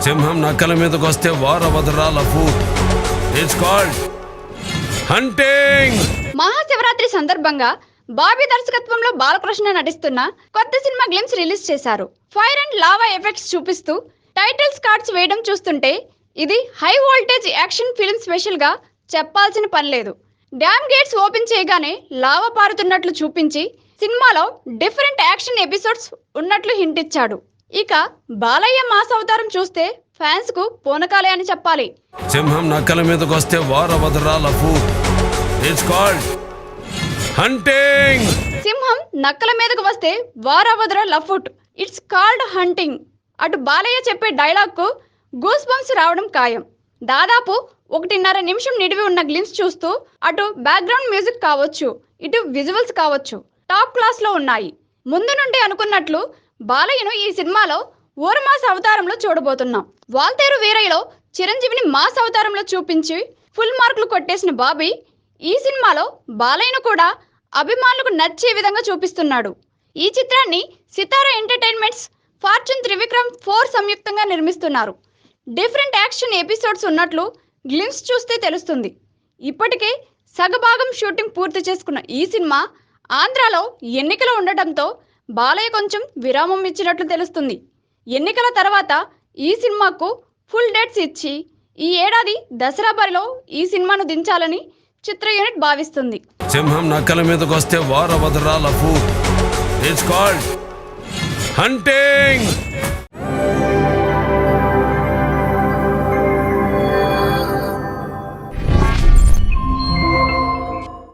సింహం నక్కల మీదకి వస్తే వారవదరాల food. It's called hunting. Mahashivratri సందర్భంగా బాబీ దర్శకత్వంలో బాలకృష్ణ నటిస్తున్న కొత్త సినిమా గ్లిమ్స్ రిలీజ్ చేశారు. ఫైర్ అండ్ లావా ఎఫెక్ట్స్ చూపిస్తూ టైటిల్స్ కార్డ్స్ వేయడం చూస్తుంటే ఇది high voltage action film special గా చెప్పాల్సిన పని లేదు. డ్యామ్ గేట్స్ ఓపెన్ చేయగానే లావా పారుతున్నట్లు చూపించి సినిమాలో డిఫరెంట్ యాక్షన్ ఎపిసోడ్స్ ఉన్నట్లు హింట్ ఇచ్చాడు. ఇక బాలయ్య మాస్ అవతారం చూస్తే ఫ్యాన్స్ కు పూనకాలే అని చెప్పాలి. సింహం నక్కల మీదకి వస్తే వారవదరాల ఫుడ్. It's called hunting. సింహం నక్కల మీదకు వస్తే వారవదర లఫుట్. It's called hunting. అటు బాలయ్య చెప్పే డైలాగ్ కు గూస్ బంప్స్ రావడం ఖాయం. దాదాపు 1.5 నిమిషం నిడివి ఉన్న గ్లిమ్స్ చూస్తూ అటు బ్యాక్గ్రౌండ్ మ్యూజిక్ కావచ్చు, ఇటు విజువల్స్ కావచ్చు టాప్ క్లాస్ లో ఉన్నాయి. ముందు నుండి అనుకున్నట్లు బాలయ్యను ఈ సినిమాలో ఓరు మాస్ అవతారంలో చూడబోతున్నాం. వాల్తేరు వీరయ్యలో చిరంజీవిని మాస్ అవతారంలో చూపించి ఫుల్ మార్కులు కొట్టేసిన బాబీ ఈ సినిమాలో బాలయ్యను కూడా అభిమానులకు నచ్చే విధంగా చూపిస్తున్నాడు. ఈ చిత్రాన్ని సితారా ఎంటర్టైన్మెంట్స్, ఫార్చ్యూన్ త్రివిక్రమ్ 4 సంయుక్తంగా నిర్మిస్తున్నారు. డిఫరెంట్ యాక్షన్ ఎపిసోడ్స్ ఉన్నట్లు గ్లిమ్స్ చూస్తే తెలుస్తుంది. ఇప్పటికే సగభాగం షూటింగ్ పూర్తి చేసుకున్న ఈ సినిమా ఆంధ్రాలో ఎన్నికలు ఉండటంతో బాలయ్య కొంచెం విరామం ఇచ్చినట్లు తెలుస్తుంది. ఎన్నికల తర్వాత ఈ సినిమాకు ఫుల్ డేట్స్ ఇచ్చి ఈ ఏడాది దసరా బరిలో ఈ సినిమాను దించాలని చిత్ర యూనిట్ భావిస్తుంది. సింహం నక్కల మీదకి వస్తే వారవదరాల ఫుడ్. It's called hunting.